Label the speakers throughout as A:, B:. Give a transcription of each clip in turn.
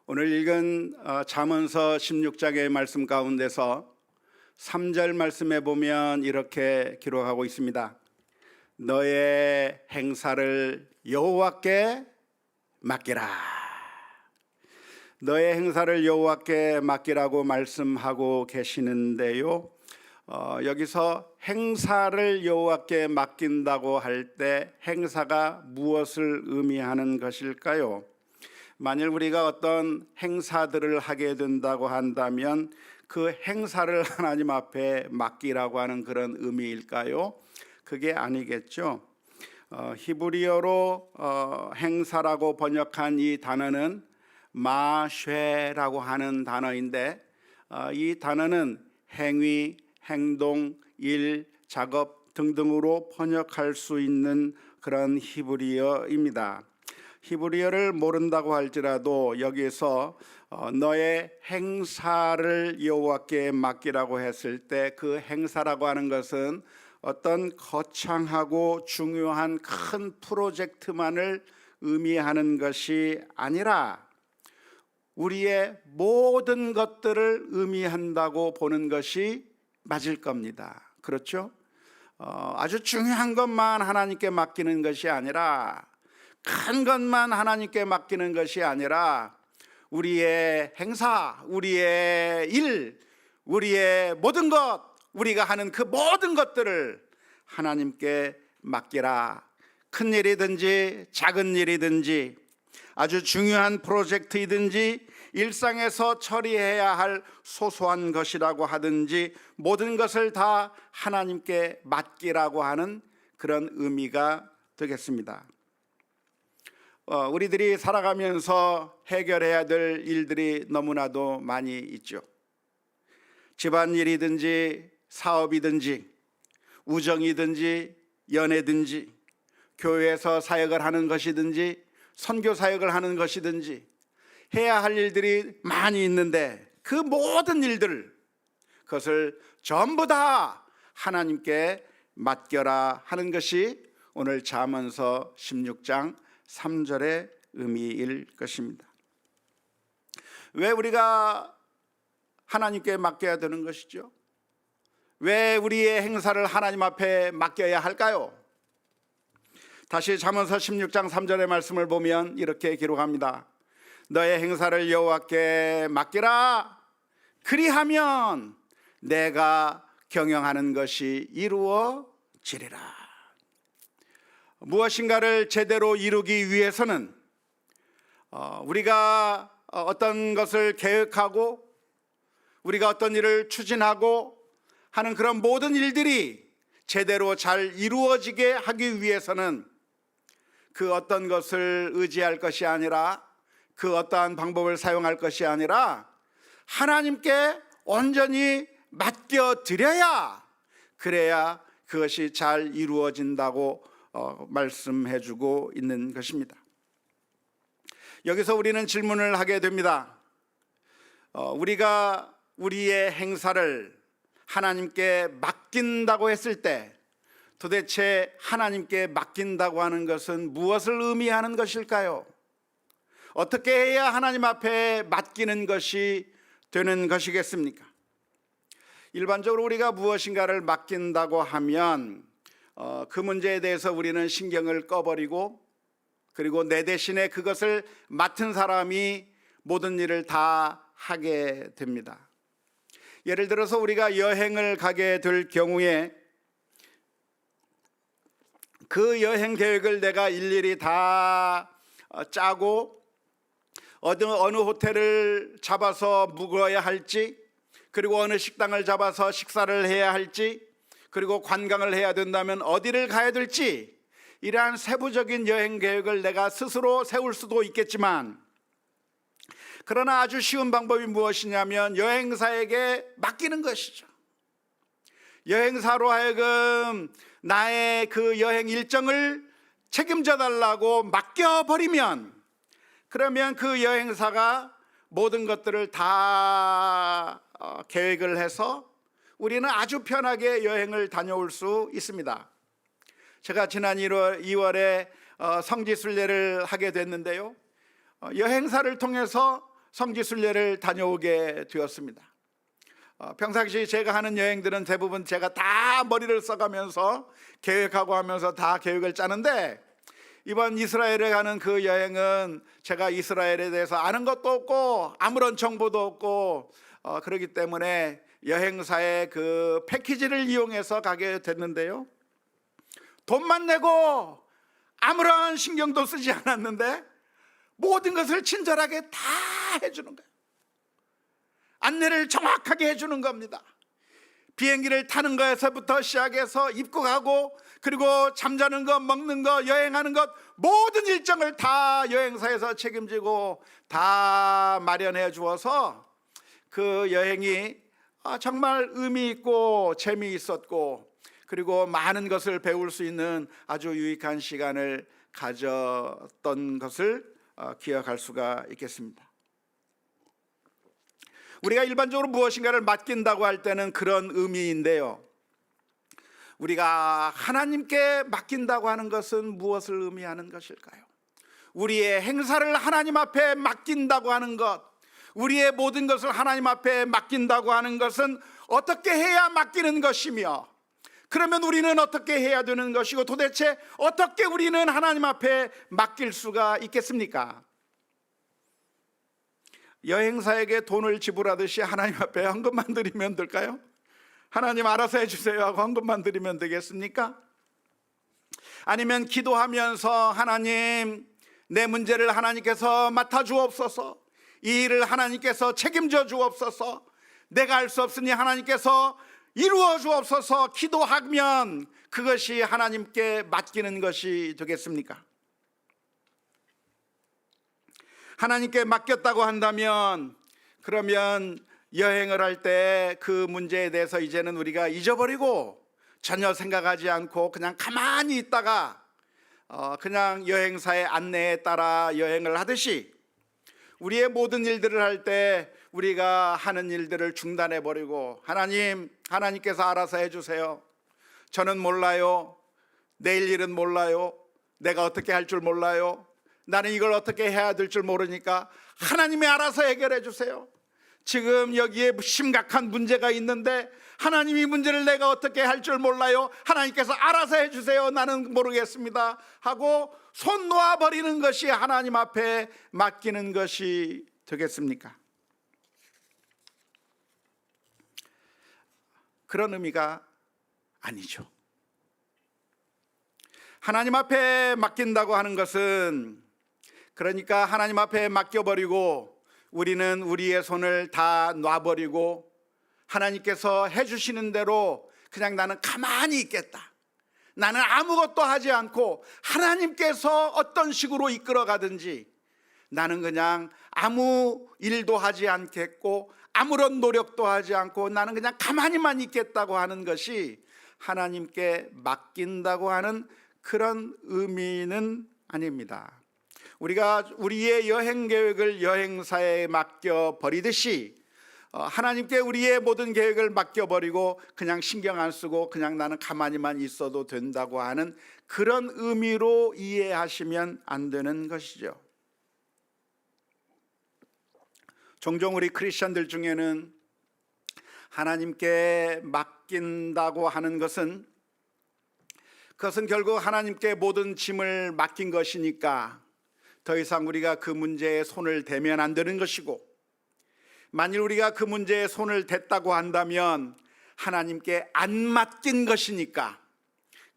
A: 오늘 읽은 잠언서 16장의 말씀 가운데서 3절 말씀에 보면 이렇게 기록하고 있습니다. 너의 행사를 여호와께 맡기라. 너의 행사를 여호와께 맡기라고 말씀하고 계시는데요, 여기서 행사를 여호와께 맡긴다고 할 때 행사가 무엇을 의미하는 것일까요? 만일 우리가 어떤 행사들을 하게 된다고 한다면 그 행사를 하나님 앞에 맡기라고 하는 그런 의미일까요? 그게 아니겠죠. 히브리어로 행사라고 번역한 이 단어는 마쉐라고 하는 단어인데, 이 단어는 행위, 행동, 일, 작업 등등으로 번역할 수 있는 그런 히브리어입니다. 히브리어를 모른다고 할지라도 여기서 너의 행사를 여호와께 맡기라고 했을 때 그 행사라고 하는 것은 어떤 거창하고 중요한 큰 프로젝트만을 의미하는 것이 아니라 우리의 모든 것들을 의미한다고 보는 것이 맞을 겁니다. 그렇죠? 아주 중요한 것만 하나님께 맡기는 것이 아니라, 큰 것만 하나님께 맡기는 것이 아니라 우리의 행사, 우리의 일, 우리의 모든 것, 우리가 하는 그 모든 것들을 하나님께 맡기라. 큰 일이든지 작은 일이든지 아주 중요한 프로젝트이든지 일상에서 처리해야 할 소소한 것이라고 하든지 모든 것을 다 하나님께 맡기라고 하는 그런 의미가 되겠습니다. 우리들이 살아가면서 해결해야 될 일들이 너무나도 많이 있죠. 집안일이든지 사업이든지 우정이든지 연애든지 교회에서 사역을 하는 것이든지 선교 사역을 하는 것이든지 해야 할 일들이 많이 있는데 그 모든 일들, 그것을 전부 다 하나님께 맡겨라 하는 것이 오늘 잠언서 16장 3절의 의미일 것입니다. 왜 우리가 하나님께 맡겨야 되는 것이죠? 왜 우리의 행사를 하나님 앞에 맡겨야 할까요? 다시 잠언서 16장 3절의 말씀을 보면 이렇게 기록합니다. 너의 행사를 여호와께 맡기라. 그리하면 내가 경영하는 것이 이루어지리라. 무엇인가를 제대로 이루기 위해서는 우리가 어떤 것을 계획하고 우리가 어떤 일을 추진하고 하는 그런 모든 일들이 제대로 잘 이루어지게 하기 위해서는 그 어떤 것을 의지할 것이 아니라, 그 어떠한 방법을 사용할 것이 아니라 하나님께 온전히 맡겨드려야, 그래야 그것이 잘 이루어진다고 말씀해 주고 있는 것입니다. 여기서 우리는 질문을 하게 됩니다. 우리가 우리의 행사를 하나님께 맡긴다고 했을 때 도대체 하나님께 맡긴다고 하는 것은 무엇을 의미하는 것일까요? 어떻게 해야 하나님 앞에 맡기는 것이 되는 것이겠습니까? 일반적으로 우리가 무엇인가를 맡긴다고 하면 그 문제에 대해서 우리는 신경을 꺼버리고, 그리고 내 대신에 그것을 맡은 사람이 모든 일을 다 하게 됩니다. 예를 들어서 우리가 여행을 가게 될 경우에 그 여행 계획을 내가 일일이 다 짜고 어느 호텔을 잡아서 묵어야 할지, 그리고 어느 식당을 잡아서 식사를 해야 할지, 그리고 관광을 해야 된다면 어디를 가야 될지, 이러한 세부적인 여행 계획을 내가 스스로 세울 수도 있겠지만, 그러나 아주 쉬운 방법이 무엇이냐면 여행사에게 맡기는 것이죠. 여행사로 하여금 나의 그 여행 일정을 책임져 달라고 맡겨버리면, 그러면 그 여행사가 모든 것들을 다 계획을 해서 우리는 아주 편하게 여행을 다녀올 수 있습니다. 제가 지난 2월에 성지순례를 하게 됐는데요, 여행사를 통해서 성지순례를 다녀오게 되었습니다. 평상시 제가 하는 여행들은 대부분 제가 다 머리를 써가면서 계획하고 하면서 다 계획을 짜는데, 이번 이스라엘에 가는 그 여행은 제가 이스라엘에 대해서 아는 것도 없고 아무런 정보도 없고 그렇기 때문에 여행사의 그 패키지를 이용해서 가게 됐는데요, 돈만 내고 아무런 신경도 쓰지 않았는데 모든 것을 친절하게 다 해주는 거예요. 안내를 정확하게 해주는 겁니다. 비행기를 타는 거에서부터 시작해서 입국하고, 그리고 잠자는 것, 먹는 것, 여행하는 것, 모든 일정을 다 여행사에서 책임지고 다 마련해 주어서 그 여행이 정말 의미 있고 재미있었고, 그리고 많은 것을 배울 수 있는 아주 유익한 시간을 가졌던 것을 기억할 수가 있겠습니다. 우리가 일반적으로 무엇인가를 맡긴다고 할 때는 그런 의미인데요, 우리가 하나님께 맡긴다고 하는 것은 무엇을 의미하는 것일까요? 우리의 행사를 하나님 앞에 맡긴다고 하는 것, 우리의 모든 것을 하나님 앞에 맡긴다고 하는 것은 어떻게 해야 맡기는 것이며, 그러면 우리는 어떻게 해야 되는 것이고, 도대체 어떻게 우리는 하나님 앞에 맡길 수가 있겠습니까? 여행사에게 돈을 지불하듯이 하나님 앞에 헌금만 드리면 될까요? 하나님 알아서 해주세요 하고 헌금만 드리면 되겠습니까? 아니면 기도하면서 하나님, 내 문제를 하나님께서 맡아주옵소서, 이 일을 하나님께서 책임져 주옵소서, 내가 할 수 없으니 하나님께서 이루어 주옵소서 기도하면 그것이 하나님께 맡기는 것이 되겠습니까? 하나님께 맡겼다고 한다면, 그러면 여행을 할 때 그 문제에 대해서 이제는 우리가 잊어버리고 전혀 생각하지 않고 그냥 가만히 있다가 그냥 여행사의 안내에 따라 여행을 하듯이, 우리의 모든 일들을 할 때 우리가 하는 일들을 중단해버리고, 하나님, 하나님께서 알아서 해주세요, 저는 몰라요, 내일 일은 몰라요, 내가 어떻게 할 줄 몰라요, 나는 이걸 어떻게 해야 될 줄 모르니까 하나님이 알아서 해결해 주세요, 지금 여기에 심각한 문제가 있는데 하나님 이 문제를 내가 어떻게 할 줄 몰라요, 하나님께서 알아서 해주세요, 나는 모르겠습니다 하고 손 놓아버리는 것이 하나님 앞에 맡기는 것이 되겠습니까? 그런 의미가 아니죠. 하나님 앞에 맡긴다고 하는 것은, 그러니까 하나님 앞에 맡겨버리고 우리는 우리의 손을 다 놔버리고 하나님께서 해주시는 대로 그냥 나는 가만히 있겠다, 나는 아무것도 하지 않고 하나님께서 어떤 식으로 이끌어 가든지 나는 그냥 아무 일도 하지 않겠고 아무런 노력도 하지 않고 나는 그냥 가만히만 있겠다고 하는 것이 하나님께 맡긴다고 하는 그런 의미는 아닙니다. 우리가 우리의 여행 계획을 여행사에 맡겨버리듯이 하나님께 우리의 모든 계획을 맡겨버리고 그냥 신경 안 쓰고 그냥 나는 가만히만 있어도 된다고 하는 그런 의미로 이해하시면 안 되는 것이죠. 종종 우리 크리스천들 중에는 하나님께 맡긴다고 하는 것은, 그것은 결국 하나님께 모든 짐을 맡긴 것이니까 더 이상 우리가 그 문제에 손을 대면 안 되는 것이고, 만일 우리가 그 문제에 손을 댔다고 한다면 하나님께 안 맡긴 것이니까,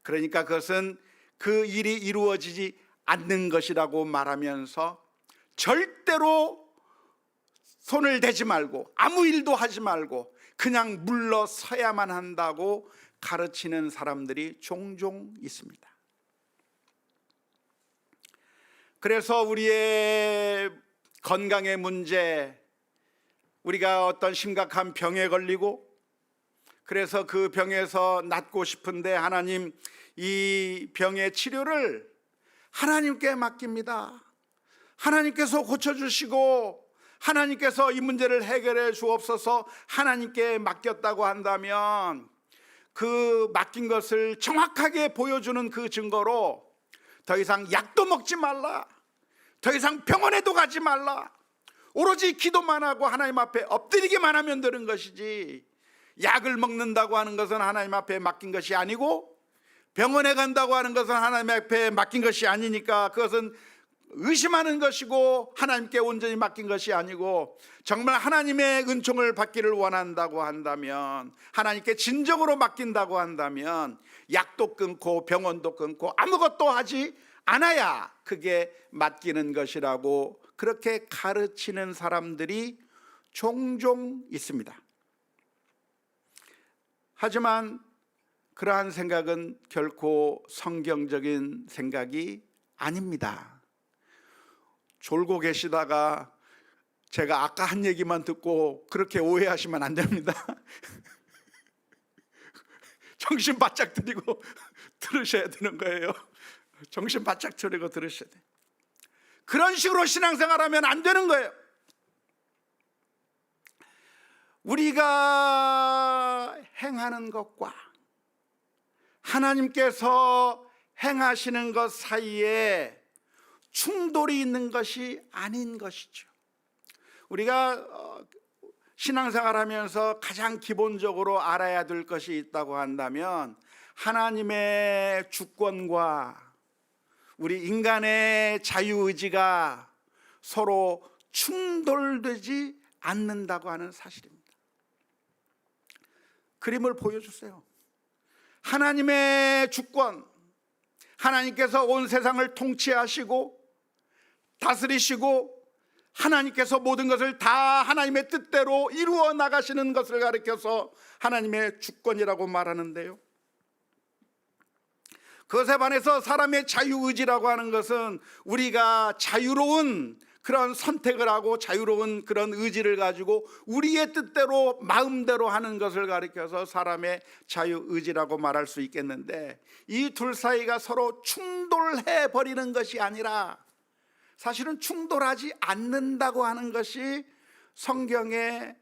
A: 그러니까 그것은 그 일이 이루어지지 않는 것이라고 말하면서 절대로 손을 대지 말고 아무 일도 하지 말고 그냥 물러서야만 한다고 가르치는 사람들이 종종 있습니다. 그래서 우리의 건강의 문제, 우리가 어떤 심각한 병에 걸리고 그래서 그 병에서 낫고 싶은데 하나님, 이 병의 치료를 하나님께 맡깁니다, 하나님께서 고쳐주시고 하나님께서 이 문제를 해결해 주옵소서 하나님께 맡겼다고 한다면, 그 맡긴 것을 정확하게 보여주는 그 증거로 더 이상 약도 먹지 말라, 더 이상 병원에도 가지 말라, 오로지 기도만 하고 하나님 앞에 엎드리기만 하면 되는 것이지, 약을 먹는다고 하는 것은 하나님 앞에 맡긴 것이 아니고, 병원에 간다고 하는 것은 하나님 앞에 맡긴 것이 아니니까 그것은 의심하는 것이고 하나님께 온전히 맡긴 것이 아니고, 정말 하나님의 은총을 받기를 원한다고 한다면, 하나님께 진정으로 맡긴다고 한다면 약도 끊고 병원도 끊고 아무것도 하지 않아야 그게 맡기는 것이라고 그렇게 가르치는 사람들이 종종 있습니다. 하지만 그러한 생각은 결코 성경적인 생각이 아닙니다. 졸고 계시다가 제가 아까 한 얘기만 듣고 그렇게 오해하시면 안 됩니다. 정신 바짝 들이고 들으셔야 되는 거예요. 정신 바짝 차리고 들으셔야 돼요. 그런 식으로 신앙생활하면 안 되는 거예요. 우리가 행하는 것과 하나님께서 행하시는 것 사이에 충돌이 있는 것이 아닌 것이죠. 우리가 신앙생활하면서 가장 기본적으로 알아야 될 것이 있다고 한다면, 하나님의 주권과 우리 인간의 자유의지가 서로 충돌되지 않는다고 하는 사실입니다. 그림을 보여주세요. 하나님의 주권, 하나님께서 온 세상을 통치하시고 다스리시고 하나님께서 모든 것을 다 하나님의 뜻대로 이루어 나가시는 것을 가리켜서 하나님의 주권이라고 말하는데요, 그것에 반해서 사람의 자유의지라고 하는 것은 우리가 자유로운 그런 선택을 하고 자유로운 그런 의지를 가지고 우리의 뜻대로 마음대로 하는 것을 가리켜서 사람의 자유의지라고 말할 수 있겠는데, 이 둘 사이가 서로 충돌해 버리는 것이 아니라 사실은 충돌하지 않는다고 하는 것이 성경의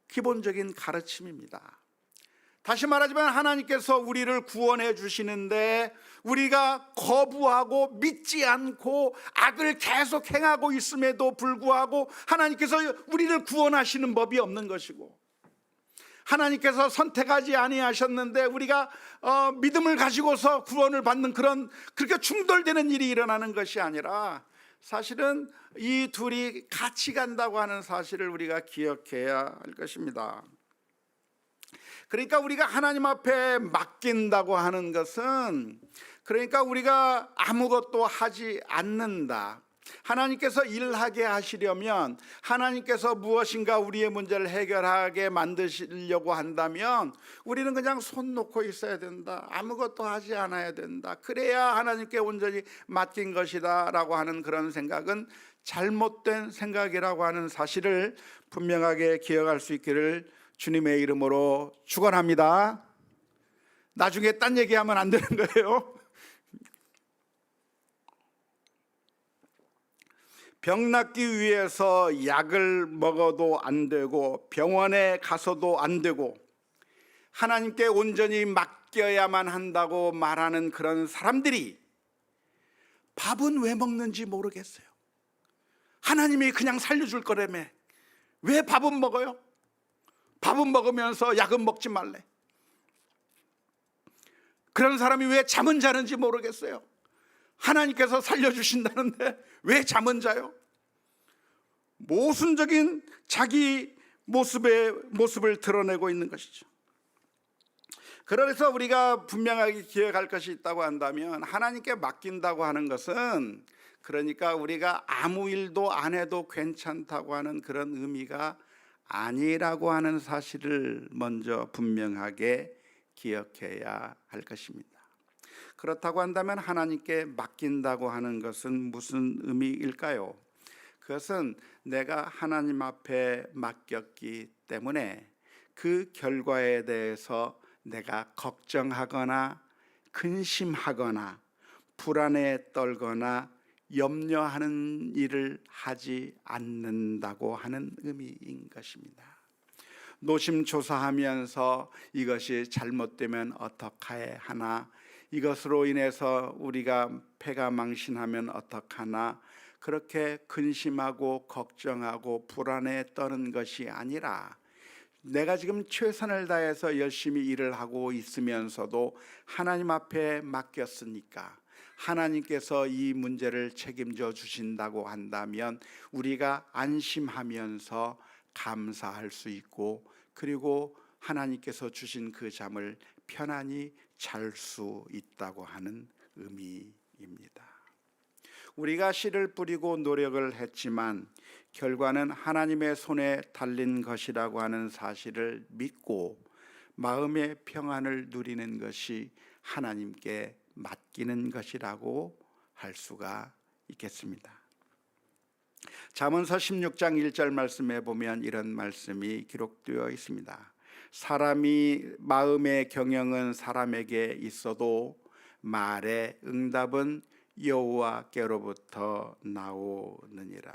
A: 기본적인 가르침입니다. 다시 말하자면 하나님께서 우리를 구원해 주시는데 우리가 거부하고 믿지 않고 악을 계속 행하고 있음에도 불구하고 하나님께서 우리를 구원하시는 법이 없는 것이고, 하나님께서 선택하지 아니하셨는데 우리가 믿음을 가지고서 구원을 받는 그렇게 충돌되는 일이 일어나는 것이 아니라, 사실은 이 둘이 같이 간다고 하는 사실을 우리가 기억해야 할 것입니다. 그러니까 우리가 하나님 앞에 맡긴다고 하는 것은, 그러니까 우리가 아무것도 하지 않는다. 하나님께서 일하게 하시려면, 하나님께서 무엇인가 우리의 문제를 해결하게 만드시려고 한다면 우리는 그냥 손 놓고 있어야 된다, 아무것도 하지 않아야 된다, 그래야 하나님께 온전히 맡긴 것이다 라고 하는 그런 생각은 잘못된 생각이라고 하는 사실을 분명하게 기억할 수 있기를 주님의 이름으로 축원합니다. 나중에 딴 얘기하면 안 되는 거예요. 병 낫기 위해서 약을 먹어도 안 되고 병원에 가서도 안 되고 하나님께 온전히 맡겨야만 한다고 말하는 그런 사람들이 밥은 왜 먹는지 모르겠어요. 하나님이 그냥 살려줄 거라며 왜 밥은 먹어요? 밥은 먹으면서 약은 먹지 말래. 그런 사람이 왜 잠은 자는지 모르겠어요. 하나님께서 살려주신다는데 왜 잠은 자요? 모순적인 자기 모습을 드러내고 있는 것이죠. 그래서 우리가 분명하게 기억할 것이 있다고 한다면, 하나님께 맡긴다고 하는 것은 그러니까 우리가 아무 일도 안 해도 괜찮다고 하는 그런 의미가 아니라고 하는 사실을 먼저 분명하게 기억해야 할 것입니다. 그렇다고 한다면 하나님께 맡긴다고 하는 것은 무슨 의미일까요? 그것은 내가 하나님 앞에 맡겼기 때문에 그 결과에 대해서 내가 걱정하거나 근심하거나 불안에 떨거나 염려하는 일을 하지 않는다고 하는 의미인 것입니다. 노심초사하면서 이것이 잘못되면 어떡해 하나, 이것으로 인해서 우리가 패가 망신하면 어떡하나, 그렇게 근심하고 걱정하고 불안에 떠는 것이 아니라 내가 지금 최선을 다해서 열심히 일을 하고 있으면서도 하나님 앞에 맡겼으니까 하나님께서 이 문제를 책임져 주신다고 한다면 우리가 안심하면서 감사할 수 있고, 그리고 하나님께서 주신 그 잠을 편안히 잘 수 있다고 하는 의미입니다. 우리가 씨를 뿌리고 노력을 했지만 결과는 하나님의 손에 달린 것이라고 하는 사실을 믿고 마음의 평안을 누리는 것이 하나님께 맡기는 것이라고 할 수가 있겠습니다. 잠언서 16장 1절 말씀에 보면 이런 말씀이 기록되어 있습니다. 사람이 마음의 경영은 사람에게 있어도 말의 응답은 여호와께로부터 나오느니라.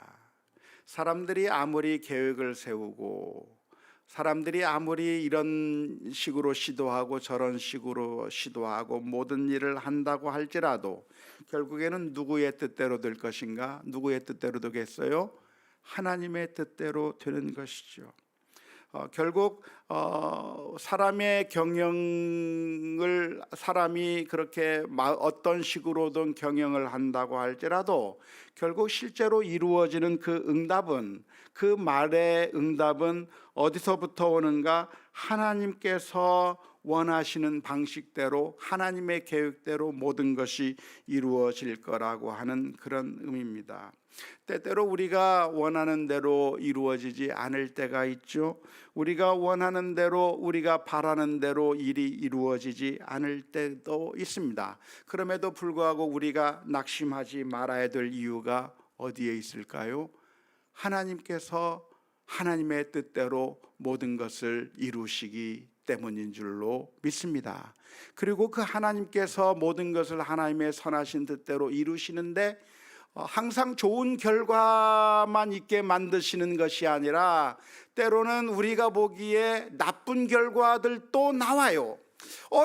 A: 사람들이 아무리 계획을 세우고 사람들이 아무리 이런 식으로 시도하고 저런 식으로 시도하고 모든 일을 한다고 할지라도 결국에는 누구의 뜻대로 될 것인가? 누구의 뜻대로 되겠어요? 하나님의 뜻대로 되는 것이죠. 결국 사람의 경영을 사람이 그렇게 어떤 식으로든 경영을 한다고 할지라도 결국 실제로 이루어지는 그 응답은, 그 말의 응답은 어디서부터 오는가? 하나님께서 원하시는 방식대로 하나님의 계획대로 모든 것이 이루어질 거라고 하는 그런 의미입니다. 때때로 우리가 원하는 대로 이루어지지 않을 때가 있죠. 우리가 원하는 대로, 우리가 바라는 대로 일이 이루어지지 않을 때도 있습니다. 그럼에도 불구하고 우리가 낙심하지 말아야 될 이유가 어디에 있을까요? 하나님께서 하나님의 뜻대로 모든 것을 이루시기 때문인 줄로 믿습니다. 그리고 그 하나님께서 모든 것을 하나님의 선하신 뜻대로 이루시는데 항상 좋은 결과만 있게 만드시는 것이 아니라 때로는 우리가 보기에 나쁜 결과들도 나와요.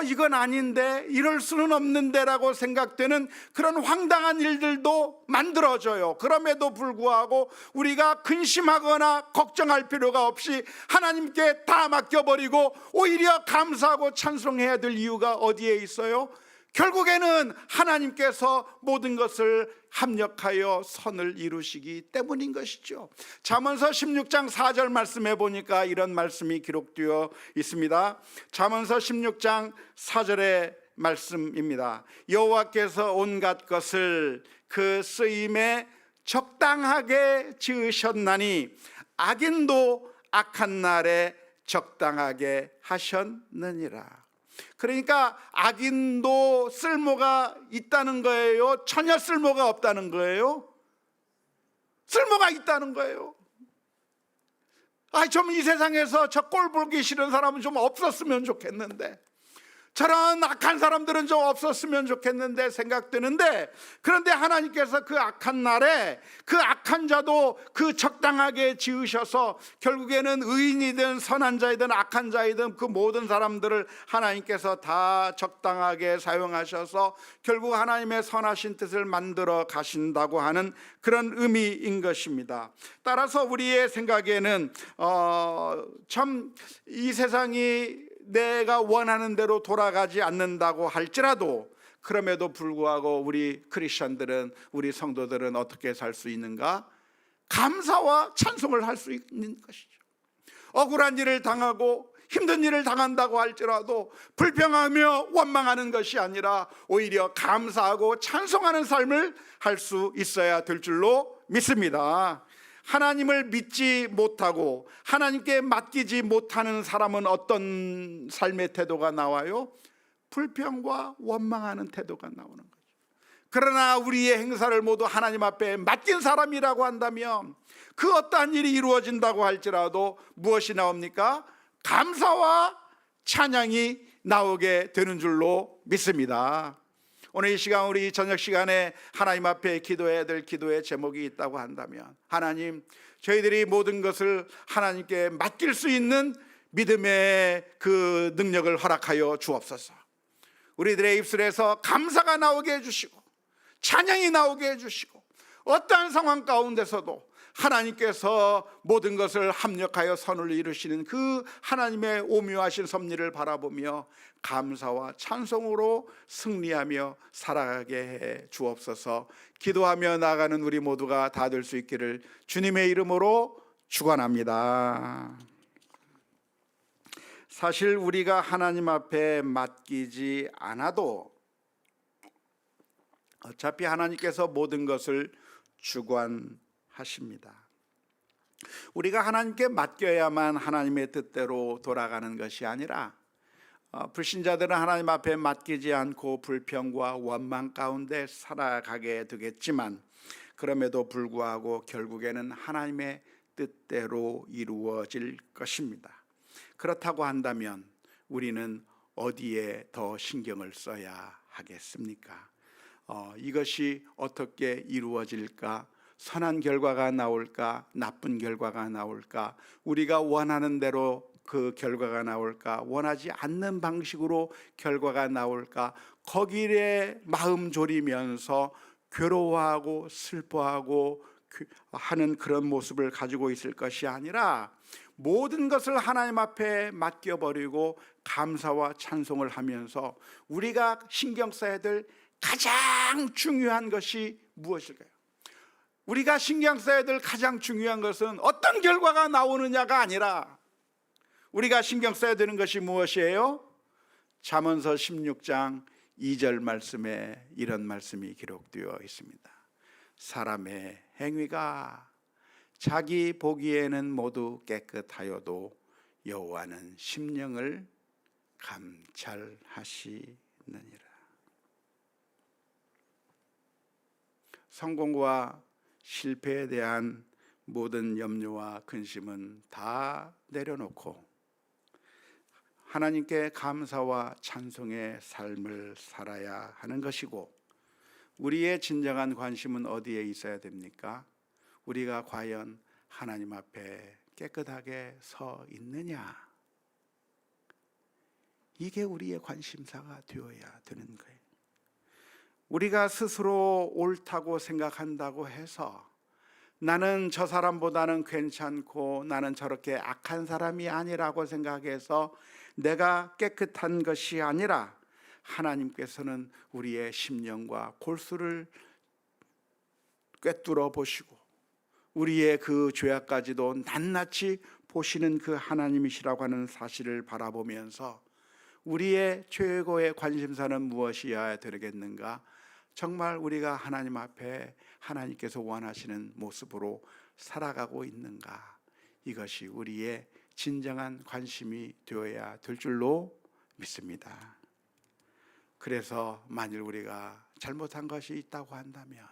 A: 이건 아닌데, 이럴 수는 없는데 라고 생각되는 그런 황당한 일들도 만들어져요. 그럼에도 불구하고 우리가 근심하거나 걱정할 필요가 없이 하나님께 다 맡겨버리고 오히려 감사하고 찬송해야 될 이유가 어디에 있어요? 결국에는 하나님께서 모든 것을 합력하여 선을 이루시기 때문인 것이죠. 잠언서 16장 4절 말씀해 보니까 이런 말씀이 기록되어 있습니다. 잠언서 16장 4절의 말씀입니다. 여호와께서 온갖 것을 그 쓰임에 적당하게 지으셨나니 악인도 악한 날에 적당하게 하셨느니라. 그러니까 악인도 쓸모가 있다는 거예요? 전혀 쓸모가 없다는 거예요? 쓸모가 있다는 거예요. 좀 이 세상에서 저 꼴 보기 싫은 사람은 좀 없었으면 좋겠는데, 저런 악한 사람들은 좀 없었으면 좋겠는데 생각되는데, 그런데 하나님께서 그 악한 날에 그 악한 자도 그 적당하게 지으셔서 결국에는 의인이든 선한 자이든 악한 자이든 그 모든 사람들을 하나님께서 다 적당하게 사용하셔서 결국 하나님의 선하신 뜻을 만들어 가신다고 하는 그런 의미인 것입니다. 따라서 우리의 생각에는 참 이 세상이 내가 원하는 대로 돌아가지 않는다고 할지라도 그럼에도 불구하고 우리 크리스천들은, 우리 성도들은 어떻게 살 수 있는가? 감사와 찬송을 할 수 있는 것이죠. 억울한 일을 당하고 힘든 일을 당한다고 할지라도 불평하며 원망하는 것이 아니라 오히려 감사하고 찬송하는 삶을 할 수 있어야 될 줄로 믿습니다. 하나님을 믿지 못하고 하나님께 맡기지 못하는 사람은 어떤 삶의 태도가 나와요? 불평과 원망하는 태도가 나오는 거죠. 그러나 우리의 행사를 모두 하나님 앞에 맡긴 사람이라고 한다면 그 어떠한 일이 이루어진다고 할지라도 무엇이 나옵니까? 감사와 찬양이 나오게 되는 줄로 믿습니다. 오늘 이 시간, 우리 저녁 시간에 하나님 앞에 기도해야 될 기도의 제목이 있다고 한다면, 하나님, 저희들이 모든 것을 하나님께 맡길 수 있는 믿음의 그 능력을 허락하여 주옵소서. 우리들의 입술에서 감사가 나오게 해주시고 찬양이 나오게 해주시고 어떠한 상황 가운데서도 하나님께서 모든 것을 합력하여 선을 이루시는 그 하나님의 오묘하신 섭리를 바라보며 감사와 찬송으로 승리하며 살아가게 해 주옵소서. 기도하며 나아가는 우리 모두가 다 될 수 있기를 주님의 이름으로 축원합니다. 사실 우리가 하나님 앞에 맡기지 않아도 어차피 하나님께서 모든 것을 주관하십니다. 우리가 하나님께 맡겨야만 하나님의 뜻대로 돌아가는 것이 아니라 불신자들은 하나님 앞에 맡기지 않고 불평과 원망 가운데 살아가게 되겠지만, 그럼에도 불구하고 결국에는 하나님의 뜻대로 이루어질 것입니다. 그렇다고 한다면 우리는 어디에 더 신경을 써야 하겠습니까? 이것이 어떻게 이루어질까? 선한 결과가 나올까? 나쁜 결과가 나올까? 우리가 원하는 대로 그 결과가 나올까? 원하지 않는 방식으로 결과가 나올까? 거기에 마음 졸이면서 괴로워하고 슬퍼하고 하는 그런 모습을 가지고 있을 것이 아니라, 모든 것을 하나님 앞에 맡겨버리고 감사와 찬송을 하면서 우리가 신경 써야 될 가장 중요한 것이 무엇일까요? 우리가 신경 써야 될 가장 중요한 것은 어떤 결과가 나오느냐가 아니라, 우리가 신경 써야 되는 것이 무엇이에요? 잠언서 16장 2절 말씀에 이런 말씀이 기록되어 있습니다. 사람의 행위가 자기 보기에는 모두 깨끗하여도 여호와는 심령을 감찰하시느니라. 성공과 실패에 대한 모든 염려와 근심은 다 내려놓고 하나님께 감사와 찬송의 삶을 살아야 하는 것이고, 우리의 진정한 관심은 어디에 있어야 됩니까? 우리가 과연 하나님 앞에 깨끗하게 서 있느냐? 이게 우리의 관심사가 되어야 되는 거예요. 우리가 스스로 옳다고 생각한다고 해서 나는 저 사람보다는 괜찮고 나는 저렇게 악한 사람이 아니라고 생각해서 내가 깨끗한 것이 아니라, 하나님께서는 우리의 심령과 골수를 꿰뚫어 보시고 우리의 그 죄악까지도 낱낱이 보시는 그 하나님이시라고 하는 사실을 바라보면서 우리의 최고의 관심사는 무엇이어야 되겠는가? 정말 우리가 하나님 앞에 하나님께서 원하시는 모습으로 살아가고 있는가? 이것이 우리의 진정한 관심이 되어야 될 줄로 믿습니다. 그래서 만일 우리가 잘못한 것이 있다고 한다면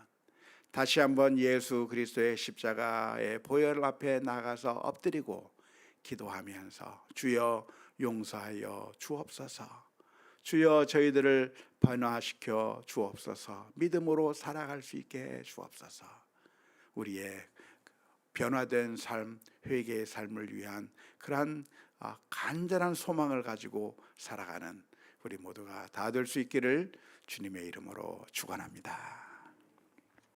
A: 다시 한번 예수 그리스도의 십자가의 보혈 앞에 나가서 엎드리고 기도하면서 주여 용서하여 주옵소서, 주여 저희들을 변화시켜 주옵소서, 믿음으로 살아갈 수 있게 해 주옵소서, 우리의 변화된 삶, 회개의 삶을 위한 그러한 간절한 소망을 가지고 살아가는 우리 모두가 다 될 수 있기를 주님의 이름으로 축원합니다.